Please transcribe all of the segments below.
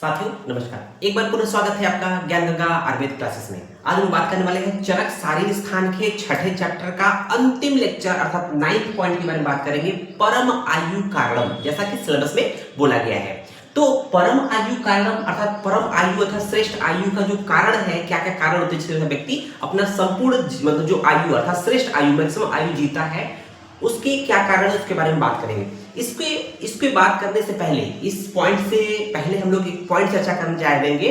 साथियों नमस्कार, एक बार पुनः स्वागत है आपका ज्ञान गंगा आयुर्वेद क्लासेस में। आज हम बात करने वाले हैं चरक शारीर स्थान के छठे चैप्टर का अंतिम लेक्चर अर्थात 9th पॉइंट के बारे में बात करेंगे, परम आयु कारणम, जैसा कि सिलेबस में बोला गया है। तो परम आयु कारणम अर्थात परम आयु अर्थात श्रेष्ठ आयु का जो कारण है, क्या क्या कारण होते हैं जिससे व्यक्ति अपना संपूर्ण मतलब जो आयु अर्थात श्रेष्ठ आयु मैक्सिमम आयु जीता है, उसके क्या कारण है उसके बारे में बात करेंगे। इसके बात करने से पहले, इस पॉइंट से पहले हम लोग एक पॉइंट चर्चा करने जाएंगे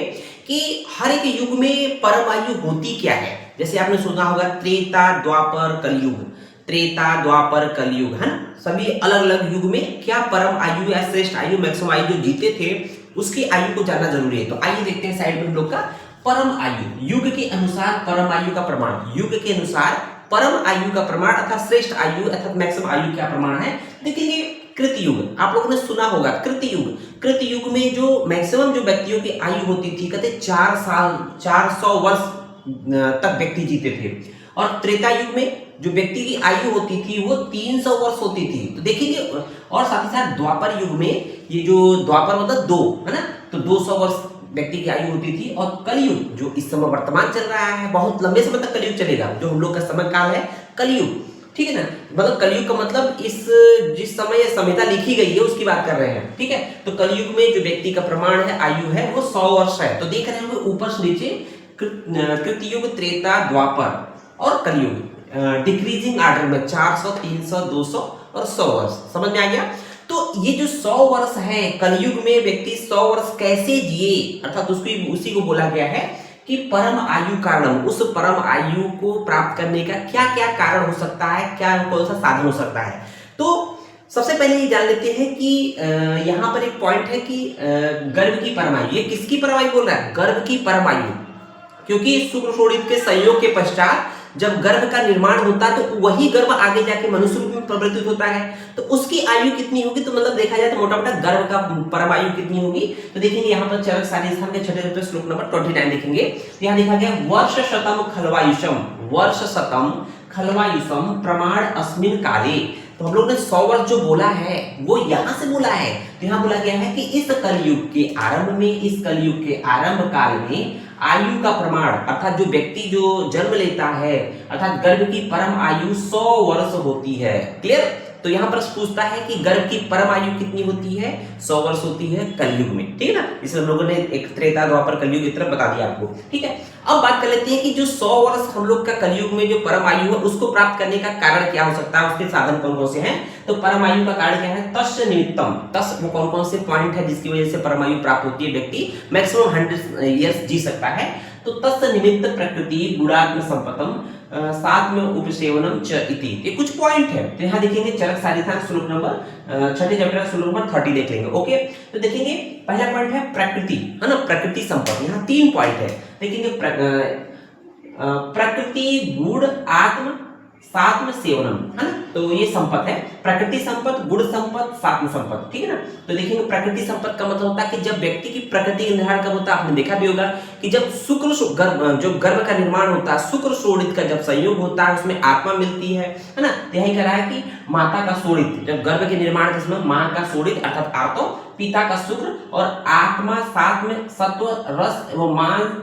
कि हर एक युग में परम आयु होती क्या है। जैसे आपने सुना होगा त्रेता द्वापर कलयुग, त्रेता द्वापर कलयुग, है ना। सभी अलग अलग युग में क्या परम आयु या श्रेष्ठ आयु मैक्सिमम आयु जो जीते थे उसकी आयु को जानना जरूरी है। तो आइए देखते हैं साइड में हम लोग का परम आयु, युग के अनुसार परम आयु का प्रमाण, युग के अनुसार परम आयु का प्रमाण अर्थात श्रेष्ठ आयु अर्थात मैक्सिमम आयु क्या प्रमाण है। देखेंगे कृतयुग, आप लोगों ने सुना होगा कृतयुग, कृतयुग में जो मैक्सिमम जो व्यक्तियों की आयु होती थी कहते 4 साल 400 वर्ष तक व्यक्ति जीते थे। और त्रेता युग में जो व्यक्ति की आयु होती थी वो 300 वर्ष होती थी। तो देखिए, और साथ ही साथ द्वापर युग में, ये जो द्वापर मतलब 2 है ना, तो 200 वर्ष व्यक्ति की आयु होती थी। और कलयुग जो इस समय वर्तमान चल रहा है, बहुत लंबे समय तक कलयुग चलेगा, जो हम लोग का समय काल है कलयुग, ठीक है ना। मतलब कलयुग का मतलब जिस समय ये संहिता लिखी गई है उसकी बात कर रहे हैं, ठीक है। तो कलयुग में जो व्यक्ति का प्रमाण है आयु है वो 100 वर्ष है। तो देख रहे हैं ऊपर से नीचे कृतयुग, त्रेता, द्वापर और कलयुग, डिक्रीजिंग आर्डर में 400, 300, 200 और 100 वर्ष। समझ में आ गया। तो ये जो 100 वर्ष है कलयुग में व्यक्ति 100 वर्ष कैसे जिए अर्थात उसी को बोला गया है कि परम आयु कारणम, उस परम आयु को प्राप्त करने का क्या क्या कारण हो सकता है, क्या कौन सा साधन हो सकता है। तो सबसे पहले ये जान लेते हैं कि यहाँ पर एक पॉइंट है कि गर्भ की परम आयु, ये किसकी परम आयु बोल रहा है, गर्भ की परम आयु। क्योंकि शुक्र शोणित के संयोग के पश्चात जब गर्भ का निर्माण होता है तो वही गर्भ आगे जाके मनुष्य रूप में परिवर्तित होता है। तो उसकी आयु कितनी होगी, तो मतलब देखा जाए तो मोटा मोटा गर्भ का परम आयु कितनी होगी। तो देखेंगे यहाँ पर चरक शारीर स्थान के छठे चैप्टर श्लोक नंबर 29 देखेंगे। तो यहाँ देखा गया वर्ष शतम खलवायुषम, वर्ष शतम खलवायुषम प्रमाण अस्मिन काले। तो हम लोग ने 100 वर्ष जो बोला है वो यहाँ से बोला है। तो यहाँ बोला गया है कि इस कलयुग के आरंभ में, इस कलयुग के आरंभ काल में आयु का प्रमाण अर्थात जो व्यक्ति जो जन्म लेता है अर्थात गर्भ की परम आयु 100 वर्ष होती है। क्लियर। तो यहाँ पर पूछता है कि गर्भ की परम आयु कितनी होती है, 100 वर्ष होती है कलयुग में, ठीक है ना। इसलिए हम लोगों ने एक त्रेता द्वापर कलयुग की तरफ बता दिया आपको, ठीक है। अब बात कर लेते हैं कि जो 100 वर्ष हम लोग का कलयुग में जो परम आयु है उसको प्राप्त करने का कारण क्या हो सकता है, उसके साधन कौन कौन से हैं। तो परम आयु का कारण क्या है, तस्य निमित्तम, तस् वो कौन कौन से पॉइंट है जिसकी वजह से परम आयु प्राप्त होती है, व्यक्ति मैक्सिमम 100 ईयर्स जी सकता है। तो तस्य निमित्त प्रकृति गुणात्म संपतम साथ में उपसेवनम च इति, ये कुछ पॉइंट है। तो यहाँ देखेंगे चरक शारीर स्थान श्लोक नंबर छठे चैप्टर श्लोक नंबर 30 देख लेंगे। ओके, तो देखेंगे पहला पॉइंट है प्रकृति, है ना, प्रकृति संपत्ति। यहाँ 3 पॉइंट है, देखेंगे प्रकृति गुण आत्म सात्म सेवनम, है ना। तो ये संपत्त है, प्रकृति संपत्त, गुण संपत्त, सात्म संपत्त, ठीक है ना। तो देखेंगे प्रकृति संपत्त का मतलब होता है कि जब व्यक्ति की प्रकृति का निर्माण कब होता है, आपने देखा भी होगा कि जब जो गर्भ का निर्माण होता है, शुक्र शोणित का जब संयोग होता है उसमें आत्मा मिलती है ना। यही कह रहा है कि माता का शोणित, जब गर्भ के निर्माण के समय माँ का शोणित अर्थात आर्तो, पिता का शुक्र और आत्मा साथ में सत्व रस एवं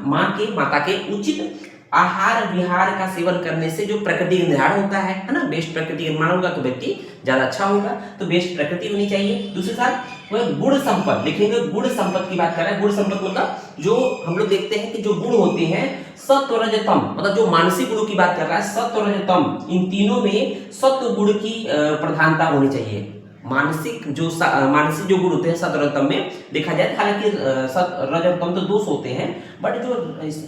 माँ के माता के उचित आहार विहार का सेवन करने से जो प्रकृति का निर्माण होता है ना, बेस्ट प्रकृति का निर्माण होगा तो व्यक्ति ज्यादा अच्छा होगा। तो बेस्ट प्रकृति होनी चाहिए। दूसरे साथ वह गुण संपत्ति, देखेंगे गुण संपत्ति की बात कर रहे हैं। गुण संपत्ति मतलब जो हम लोग देखते हैं कि जो गुण होते हैं सत्व रजतम, मतलब जो मानसिक गुणों की बात कर रहा है, सत्व रजतम, इन तीनों में सत्व गुण की प्रधानता होनी चाहिए। मानसिक जो गुण होते हैं सत्वरजतम में देखा जाए, हालांकि रजतम तो दोष होते हैं, बट जो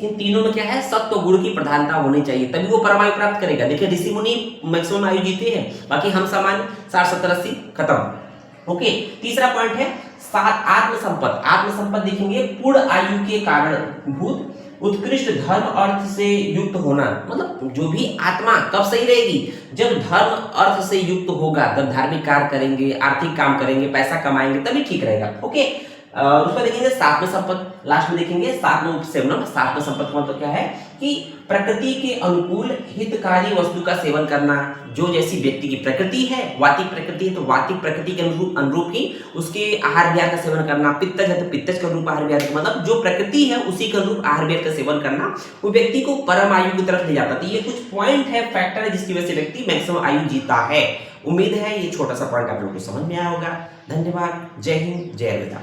इन तीनों में क्या है, सत्व गुण की प्रधानता होनी चाहिए, तभी वो परम आयु प्राप्त करेगा। देखिए ऋषि मुनि मैक्सिमम आयु जीते हैं, बाकी हम सामान्य 60, 70, 80 खत्म। ओके, तीसरा पॉइंट है आत्म संपत्ति। आत्म संपत्ति देखेंगे पूर्ण आयु के कारण भूत उत्कृष्ट धर्म अर्थ से युक्त होना, मतलब जो भी आत्मा कब सही रहेगी, जब धर्म अर्थ से युक्त होगा, जब धार्मिक कार्य करेंगे, आर्थिक काम करेंगे, पैसा कमाएंगे, तभी ठीक रहेगा। ओके, उसको देखेंगे सात्म संपत्ति, लास्ट में देखेंगे सात्म उपसेवनम। सात्म संपत्ति मतलब क्या है कि प्रकृति के अनुकूल हितकारी वस्तु का सेवन करना, जो जैसी व्यक्ति की प्रकृति है, वातिक प्रकृति है तो वातिक प्रकृति के अनुरूप ही उसके आहार विहार का सेवन करना, पित्तज है तो पित्तज के अनुरूप आहार विहार, मतलब जो प्रकृति है उसी के अनुरूप आहार विहार का सेवन करना वो व्यक्ति को परम आयु की तरफ ले जाता है। तो ये कुछ पॉइंट है, फैक्टर है जिसकी वजह से व्यक्ति मैक्सिमम आयु जीता है। उम्मीद है ये छोटा सा पॉइंट आप लोगों को समझ में आया होगा। धन्यवाद। जय हिंद, जय अलविदा।